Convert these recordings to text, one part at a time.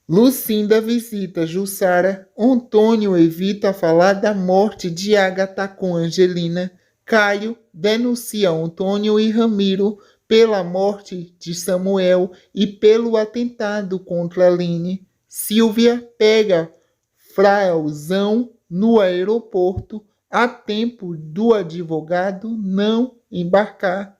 Lucinda visita Jussara. Antônio evita falar da morte de Agatha com Angelina. Caio denuncia Antônio e Ramiro pela morte de Samuel e pelo atentado contra Aline. Silvia pega Frauzão no aeroporto a tempo do advogado não embarcar.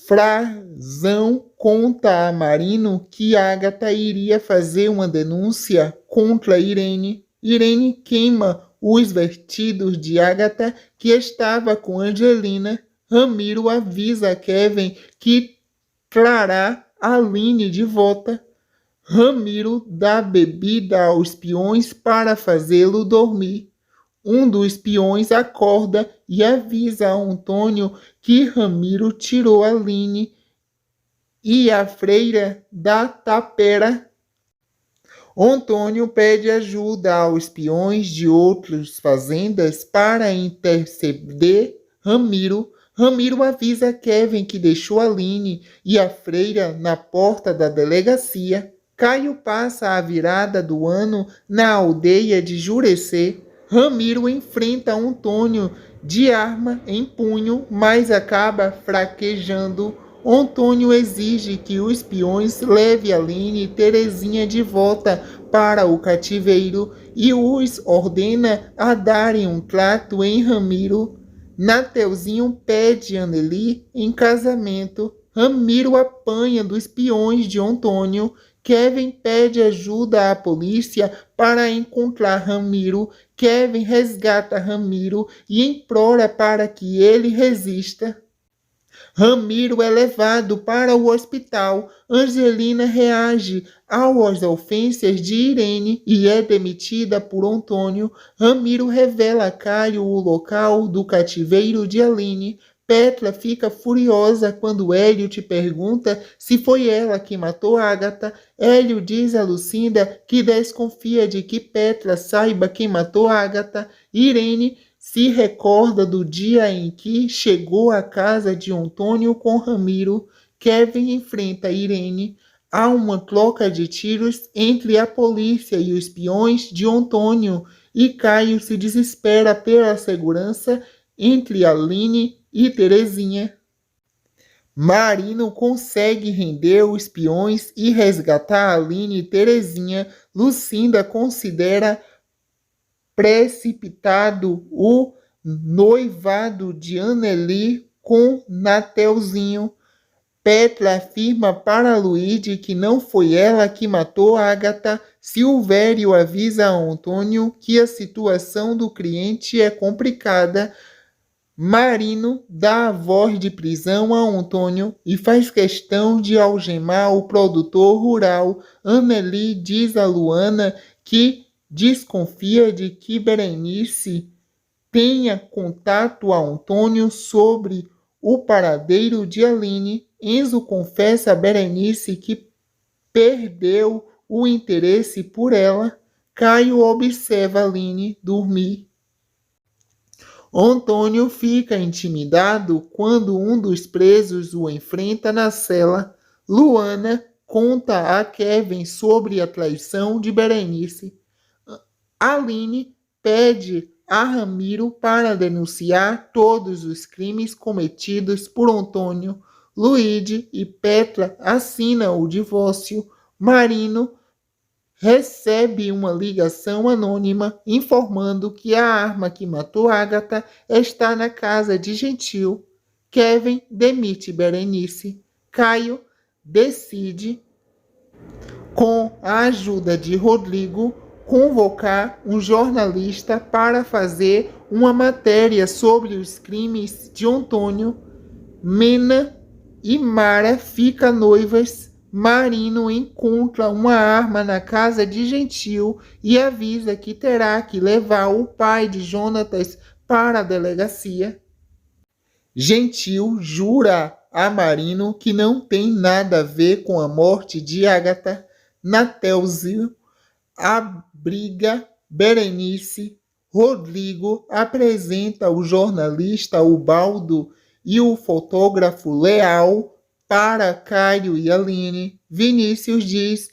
Frazão conta a Marino que Agatha iria fazer uma denúncia contra Irene. Irene queima os vestidos de Agatha, que estava com Angelina. Ramiro avisa Kevin que trará Aline de volta. Ramiro dá bebida aos peões para fazê-lo dormir. Um dos peões acorda e avisa a Antônio que Ramiro tirou Aline e a freira da tapera. Antônio pede ajuda aos peões de outras fazendas para interceder Ramiro. Ramiro avisa Kevin que deixou Aline e a freira na porta da delegacia. Caio passa a virada do ano na aldeia de Jurecê. Ramiro enfrenta Antônio de arma em punho, mas acaba fraquejando. Antônio exige que os peões levem Aline e Terezinha de volta para o cativeiro e os ordena a darem um trato em Ramiro. Nateuzinho pede Anneli em casamento. Ramiro apanha dos peões de Antônio. Kevin pede ajuda à polícia para encontrar Ramiro. Kevin resgata Ramiro e implora para que ele resista. Ramiro é levado para o hospital. Angelina reage às ofensas de Irene e é demitida por Antônio. Ramiro revela a Caio o local do cativeiro de Aline. Petra fica furiosa quando Hélio te pergunta se foi ela que matou Agatha. Hélio diz a Lucinda que desconfia de que Petra saiba quem matou Agatha. Irene se recorda do dia em que chegou à casa de Antônio com Ramiro. Kevin enfrenta Irene. Há uma troca de tiros entre a polícia e os peões de Antônio e Caio se desespera pela segurança entre Aline e Terezinha. Marino consegue render os peões e resgatar Aline e Terezinha. Lucinda considera precipitado o noivado de Anneli com Nateuzinho. Petra afirma para Luíde que não foi ela que matou Agatha. Silvério avisa a Antônio que a situação do cliente é complicada. Marino dá a voz de prisão a Antônio e faz questão de algemar o produtor rural. Anneli diz a Luana que desconfia de que Berenice tenha contato a Antônio sobre o paradeiro de Aline. Enzo confessa a Berenice que perdeu o interesse por ela. Caio observa Aline dormir. Antônio fica intimidado quando um dos presos o enfrenta na cela. Luana conta a Kevin sobre a traição de Berenice. Aline pede a Ramiro para denunciar todos os crimes cometidos por Antônio. Luíde e Petra assinam o divórcio. Marino recebe uma ligação anônima informando que a arma que matou Agatha está na casa de Gentil. Kevin demite Berenice. Caio decide, com a ajuda de Rodrigo, convocar um jornalista para fazer uma matéria sobre os crimes de Antônio. Mena e Mara ficam noivas. Marino encontra uma arma na casa de Gentil e avisa que terá que levar o pai de Jonatas para a delegacia. Gentil jura a Marino que não tem nada a ver com a morte de Agatha. Nateuzinho abriga Berenice. Rodrigo apresenta o jornalista Ubaldo e o fotógrafo Leal para Caio e Aline. Vinícius diz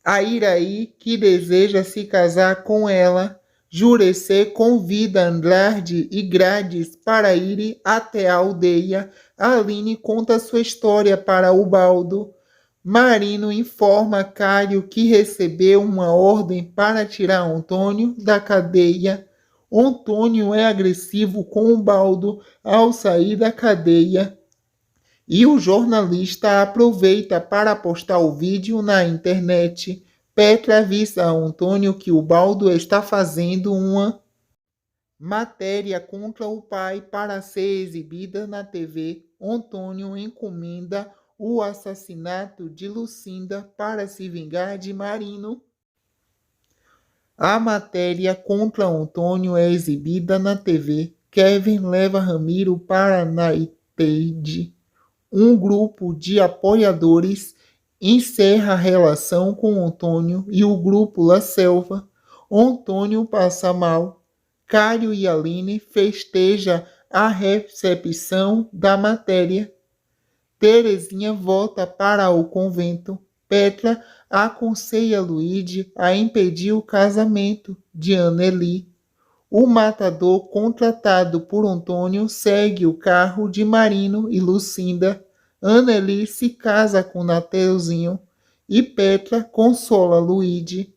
A Iraí, que deseja se casar com ela, Jurecê convida Andrade e Grades para irem até a aldeia. Aline conta sua história para Ubaldo. Marino informa Cário que recebeu uma ordem para tirar Antônio da cadeia. Antônio é agressivo com Ubaldo ao sair da cadeia. E o jornalista aproveita para postar o vídeo na internet. Petra avisa a Antônio que o Baldo está fazendo uma matéria contra o pai para ser exibida na TV. Antônio encomenda o assassinato de Lucinda para se vingar de Marino. A matéria contra Antônio é exibida na TV. Kevin leva Ramiro para Nightade. Um grupo de apoiadores encerra a relação com Antônio e o grupo La Selva. Antônio passa mal. Cário e Aline festejam a recepção da matéria. Terezinha volta para o convento. Petra aconselha Luíde a impedir o casamento de Anneli. O matador contratado por Antônio segue o carro de Marino e Lucinda. Anneli se casa com Nateuzinho e Petra consola Luíde.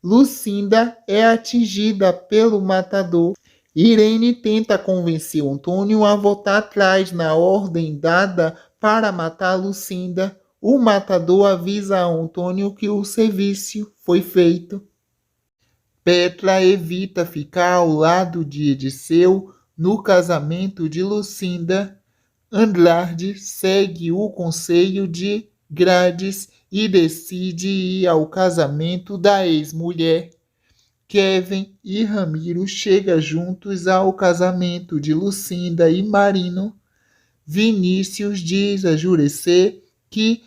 Lucinda é atingida pelo matador. Irene tenta convencer Antônio a voltar atrás na ordem dada para matar Lucinda. O matador avisa a Antônio que o serviço foi feito. Petra evita ficar ao lado de Ediceu no casamento de Lucinda. Andrade segue o conselho de Grades e decide ir ao casamento da ex-mulher. Kevin e Ramiro chegam juntos ao casamento de Lucinda e Marino. Vinícius diz a Jurecê que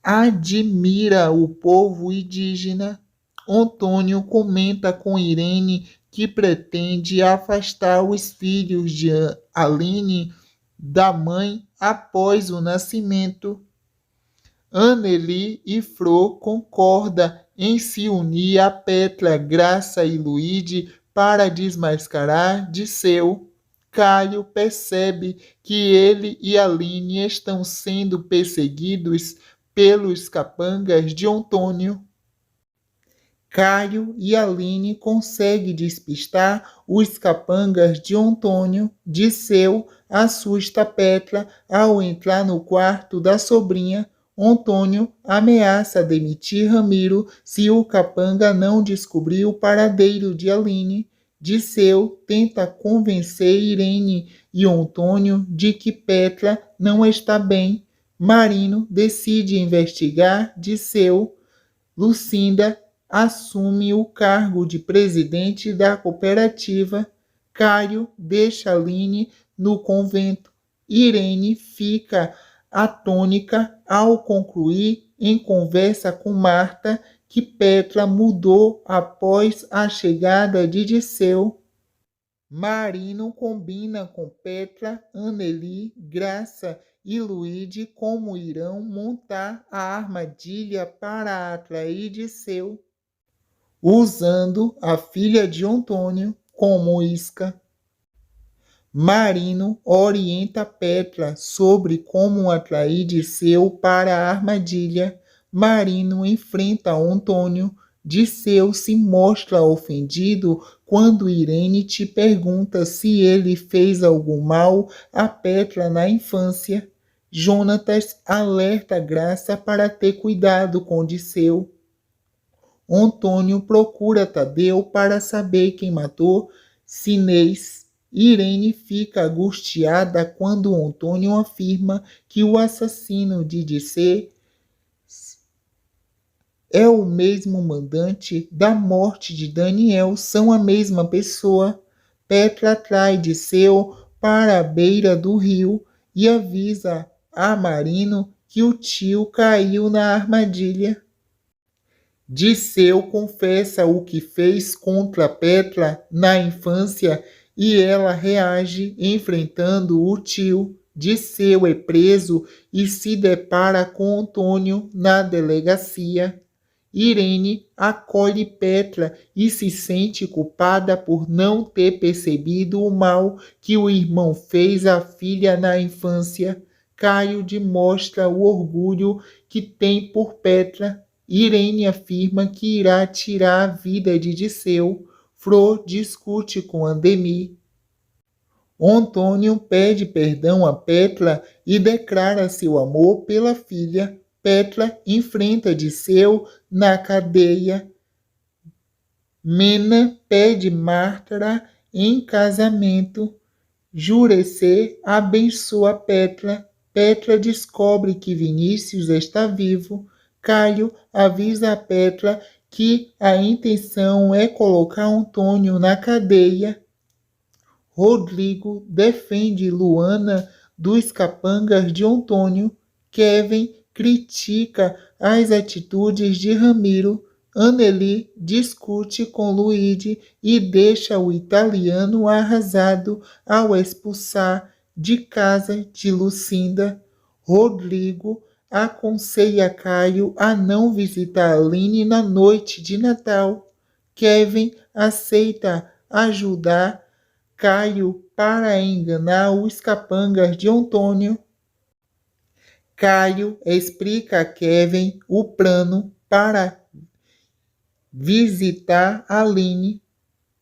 admira o povo indígena. Antônio comenta com Irene que pretende afastar os filhos de Aline da mãe após o nascimento. Anneli e Fro concordam em se unir a Petra, Graça e Luíde para desmascarar Disseu. Cário percebe que ele e Aline estão sendo perseguidos pelos capangas de Antônio. Cário e Aline conseguem despistar os capangas de Antônio. Disseu assusta Petra ao entrar no quarto da sobrinha. Antônio ameaça demitir Ramiro se o capanga não descobrir o paradeiro de Aline. Disseu tenta convencer Irene e Antônio de que Petra não está bem. Marino decide investigar Disseu. Lucinda assume o cargo de presidente da cooperativa. Cário deixa Aline no convento. Irene fica atônica ao concluir em conversa com Marta que Petra mudou após a chegada de Disseu. Marino combina com Petra, Anneli, Graça e Luíde como irão montar a armadilha para atrair Disseu, usando a filha de Antônio como isca. Marino orienta Petra sobre como atrair Disseu para a armadilha. Marino enfrenta Antônio. Disseu se mostra ofendido quando Irene te pergunta se ele fez algum mal a Petra na infância. Jonatas alerta Graça para ter cuidado com Disseu. Antônio procura Tadeu para saber quem matou Sinês. Irene fica angustiada quando Antônio afirma que o assassino de Disseu é o mesmo mandante da morte de Daniel, são a mesma pessoa. Petra atrai Disseu para a beira do rio e avisa a Marino que o tio caiu na armadilha. Disseu confessa o que fez contra Petra na infância e ela reage enfrentando o tio. Disseu é preso e se depara com Antônio na delegacia. Irene acolhe Petra e se sente culpada por não ter percebido o mal que o irmão fez à filha na infância. Caio demonstra o orgulho que tem por Petra. Irene afirma que irá tirar a vida de Disseu. Flor discute com Andemir. Antônio pede perdão a Petra e declara seu amor pela filha. Petra enfrenta Disseu na cadeia. Mena pede Mártara em casamento. Jurecê abençoa Petra. Petra descobre que Vinícius está vivo. Caio avisa a Petra que a intenção é colocar Antônio na cadeia. Rodrigo defende Luana dos capangas de Antônio. Kevin critica as atitudes de Ramiro. Anneli discute com Luigi e deixa o italiano arrasado ao expulsar de casa de Lucinda. Rodrigo aconselha Caio a não visitar Aline na noite de Natal. Kevin aceita ajudar Caio para enganar os capangas de Antônio. Caio explica a Kevin o plano para visitar Aline.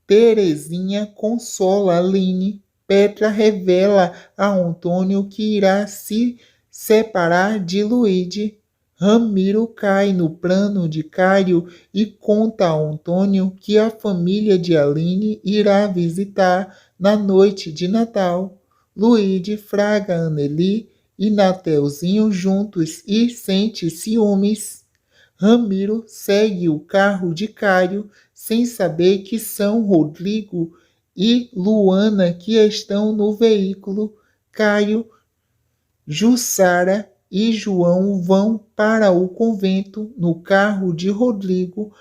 Terezinha consola Aline. Petra revela a Antônio que irá se separar de Luigi. Ramiro cai no plano de Caio e conta a Antônio que a família de Aline irá visitar na noite de Natal. Luigi fraga Anneli e Nateuzinho juntos e sente ciúmes. Ramiro segue o carro de Caio sem saber que são Rodrigo e Luana que estão no veículo. Caio, Jussara e João vão para o convento no carro de Rodrigo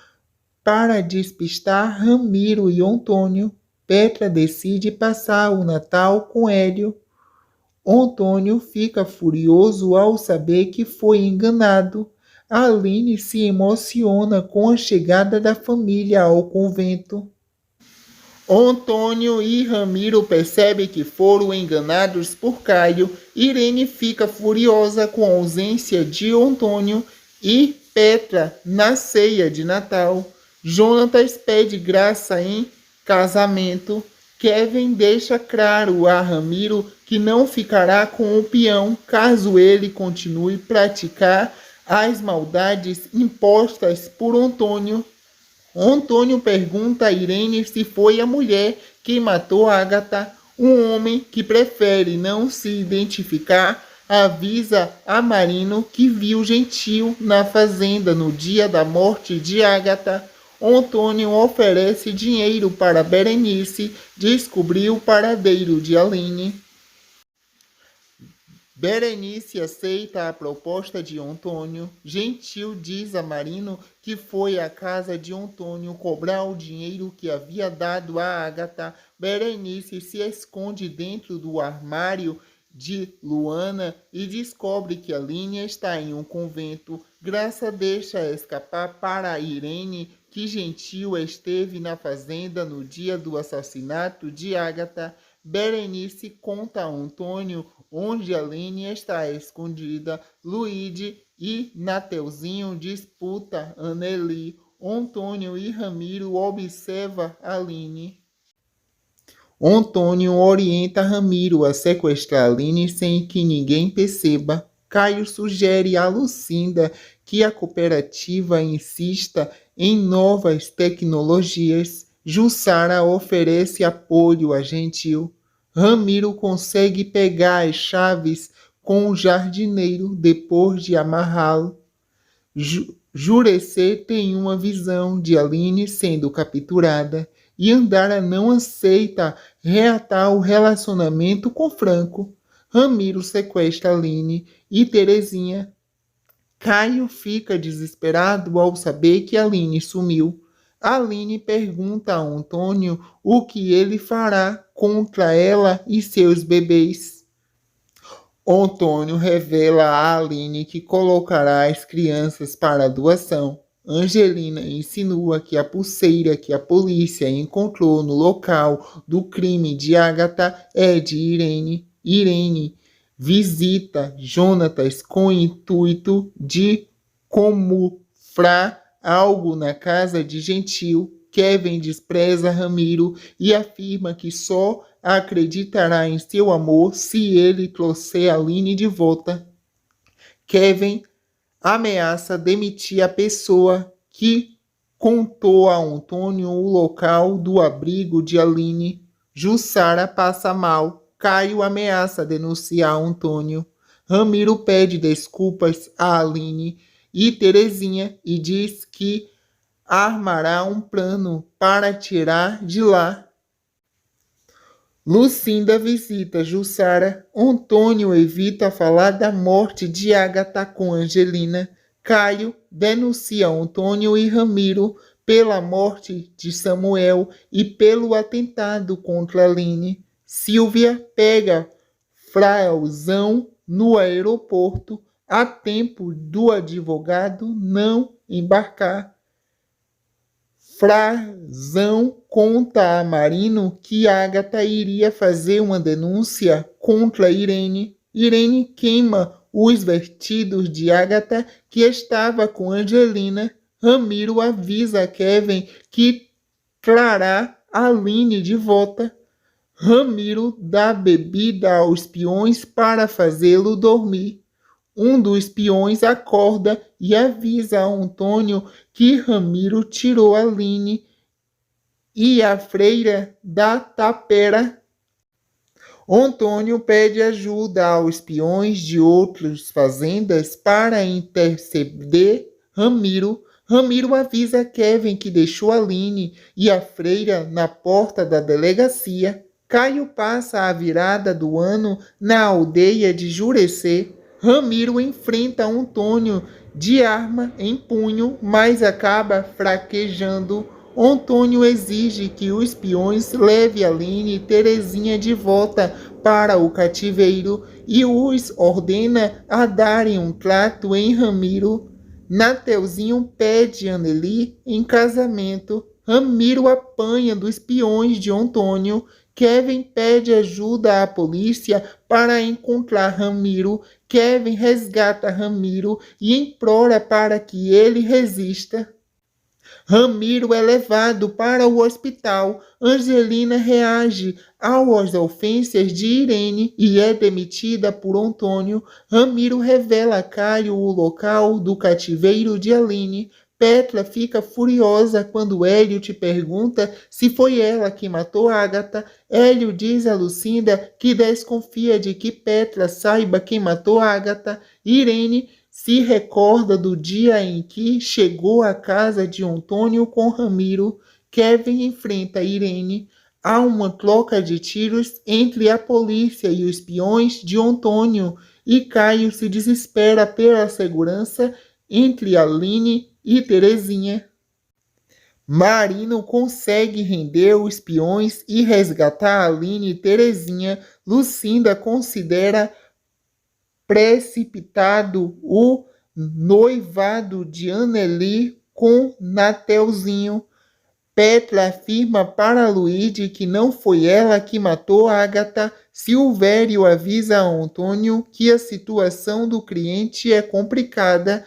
para despistar Ramiro e Antônio. Petra decide passar o Natal com Hélio. Antônio fica furioso ao saber que foi enganado. Aline se emociona com a chegada da família ao convento. Antônio e Ramiro percebem que foram enganados por Caio. Irene fica furiosa com a ausência de Antônio e Petra na ceia de Natal. Jonatas pede Graça em casamento. Kevin deixa claro a Ramiro que não ficará com o peão caso ele continue a praticar as maldades impostas por Antônio. Antônio pergunta a Irene se foi a mulher que matou Agatha. Um homem que prefere não se identificar avisa a Marino que viu Gentil na fazenda no dia da morte de Agatha. Antônio oferece dinheiro para Berenice descobrir o paradeiro de Aline. Berenice aceita a proposta de Antônio. Gentil diz a Marino que foi à casa de Antônio cobrar o dinheiro que havia dado a Agatha. Berenice se esconde dentro do armário de Luana e descobre que Aline está em um convento. Graça deixa escapar para Irene que Gentil esteve na fazenda no dia do assassinato de Agatha. Berenice conta a Antônio onde Aline está escondida. Luigi e Nateuzinho disputa Anneli. Antônio e Ramiro observam Aline. Antônio orienta Ramiro a sequestrar Aline sem que ninguém perceba. Caio sugere a Lucinda que a cooperativa insista em novas tecnologias. Jussara oferece apoio a Gentil. Ramiro consegue pegar as chaves com o jardineiro depois de amarrá-lo. Jurecê tem uma visão de Aline sendo capturada e Andara não aceita reatar o relacionamento com Franco. Ramiro sequestra Aline e Terezinha. Caio fica desesperado ao saber que Aline sumiu. Aline pergunta a Antônio o que ele fará contra ela e seus bebês. Antônio revela a Aline que colocará as crianças para doação. Angelina insinua que a pulseira que a polícia encontrou no local do crime de Agatha é de Irene. Irene visita Jonatas com o intuito de camuflar algo na casa de Gentil. Kevin despreza Ramiro e afirma que só acreditará em seu amor se ele trouxer Aline de volta. Kevin ameaça demitir a pessoa que contou a Antônio o local do abrigo de Aline. Jussara passa mal. Caio ameaça denunciar Antônio. Ramiro pede desculpas a Aline e Terezinha e diz que armará um plano para tirar de lá. Lucinda visita Jussara. Antônio evita falar da morte de Agatha com Angelina. Caio denuncia Antônio e Ramiro pela morte de Samuel e pelo atentado contra Aline. Silvia pega Frauzão no aeroporto a tempo do advogado não embarcar. Frazão conta a Marino que Agatha iria fazer uma denúncia contra Irene. Irene queima os vestidos de Agatha que estava com Angelina. Ramiro avisa Kevin que trará Aline de volta. Ramiro dá bebida aos peões para fazê-lo dormir. Um dos peões acorda e avisa a Antônio que Ramiro tirou Aline e a freira da tapera. Antônio pede ajuda aos peões de outras fazendas para interceder Ramiro. Ramiro avisa Kevin que deixou Aline e a freira na porta da delegacia. Caio passa a virada do ano na aldeia de Jurecê. Ramiro enfrenta Antônio de arma em punho, mas acaba fraquejando. Antônio exige que os peões levem Aline e Terezinha de volta para o cativeiro e os ordena a darem um trato em Ramiro. Nateuzinho pede Anneli em casamento. Ramiro apanha dos peões de Antônio. Kevin pede ajuda à polícia para encontrar Ramiro. Kevin resgata Ramiro e implora para que ele resista. Ramiro é levado para o hospital. Angelina reage às ofensas de Irene e é demitida por Antônio. Ramiro revela a Caio o local do cativeiro de Aline. Petra fica furiosa quando Hélio te pergunta se foi ela que matou Agatha. Hélio diz a Lucinda que desconfia de que Petra saiba quem matou Agatha. Irene se recorda do dia em que chegou à casa de Antônio com Ramiro. Kevin enfrenta Irene. Há uma troca de tiros entre a polícia e os peões de Antônio e Caio se desespera pela segurança entre Aline e Terezinha. Marino consegue render os peões e resgatar Aline e Terezinha. Lucinda considera precipitado o noivado de Anneli com Nateuzinho. Petra afirma para Luíde que não foi ela que matou Agatha. Silvério avisa a Antônio que a situação do cliente é complicada.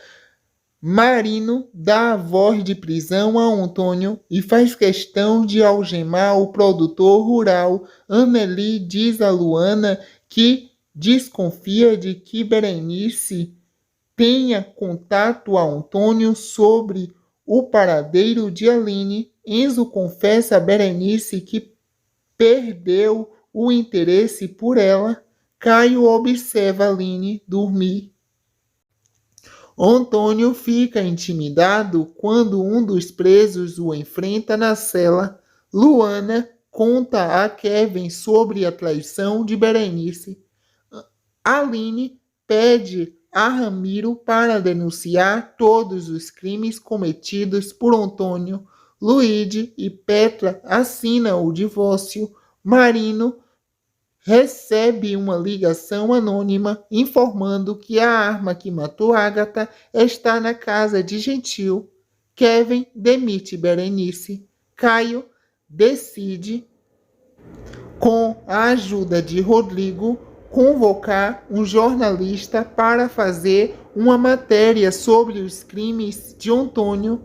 Marino dá a voz de prisão a Antônio e faz questão de algemar o produtor rural. Anneli diz a Luana que desconfia de que Berenice tenha contato a Antônio sobre o paradeiro de Aline. Enzo confessa a Berenice que perdeu o interesse por ela. Caio observa Aline dormir. Antônio fica intimidado quando um dos presos o enfrenta na cela. Luana conta a Kevin sobre a traição de Berenice. Aline pede a Ramiro para denunciar todos os crimes cometidos por Antônio. Luíde e Petra assinam o divórcio. Marino recebe uma ligação anônima informando que a arma que matou Agatha está na casa de Gentil. Kevin demite Berenice. Caio decide, com a ajuda de Rodrigo, convocar um jornalista para fazer uma matéria sobre os crimes de Antônio.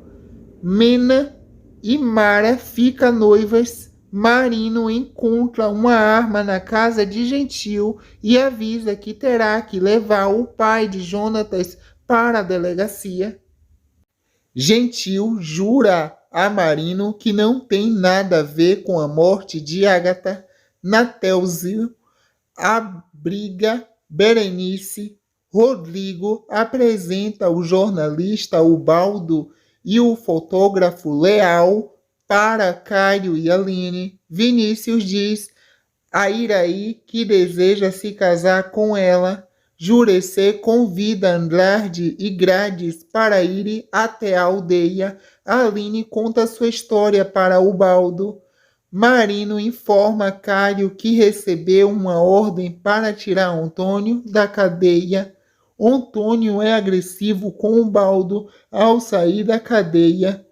Mena e Mara ficam noivas. Marino encontra uma arma na casa de Gentil e avisa que terá que levar o pai de Jonatas para a delegacia. Gentil jura a Marino que não tem nada a ver com a morte de Agatha. Natéuzio abriga Berenice. Rodrigo apresenta o jornalista Ubaldo e o fotógrafo Leal para Caio e Aline. Vinícius diz a Iraí que deseja se casar com ela. Jurecê convida Andrade e Grades para ir até a aldeia. Aline conta sua história para Ubaldo. Marino informa Caio que recebeu uma ordem para tirar Antônio da cadeia. Antônio é agressivo com Ubaldo ao sair da cadeia.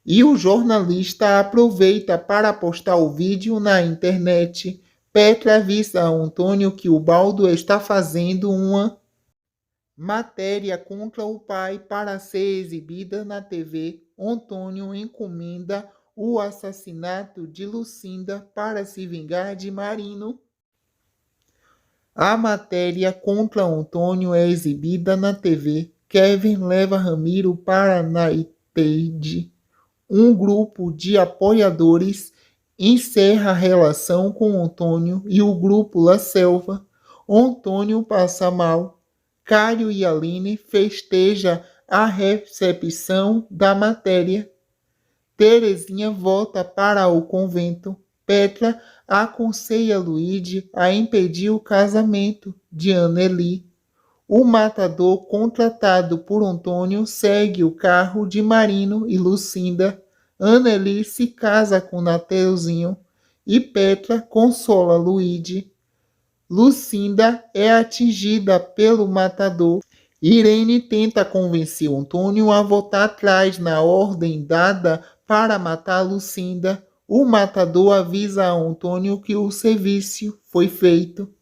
E o jornalista aproveita para postar o vídeo na internet. Petra avisa a Antônio que Ubaldo está fazendo uma matéria contra o pai para ser exibida na TV. Antônio encomenda o assassinato de Lucinda para se vingar de Marino. A matéria contra Antônio é exibida na TV. Kevin leva Ramiro para a Nighted. Um grupo de apoiadores encerra a relação com Antônio e o grupo La Selva. Antônio passa mal. Caio e Aline festejam a recepção da matéria. Terezinha volta para o convento. Petra aconselha Luíde a impedir o casamento de Anneli. O matador contratado por Antônio segue o carro de Marino e Lucinda. Anneli se casa com Nateuzinho e Petra consola Luíde. Lucinda é atingida pelo matador. Irene tenta convencer Antônio a voltar atrás na ordem dada para matar Lucinda. O matador avisa a Antônio que o serviço foi feito.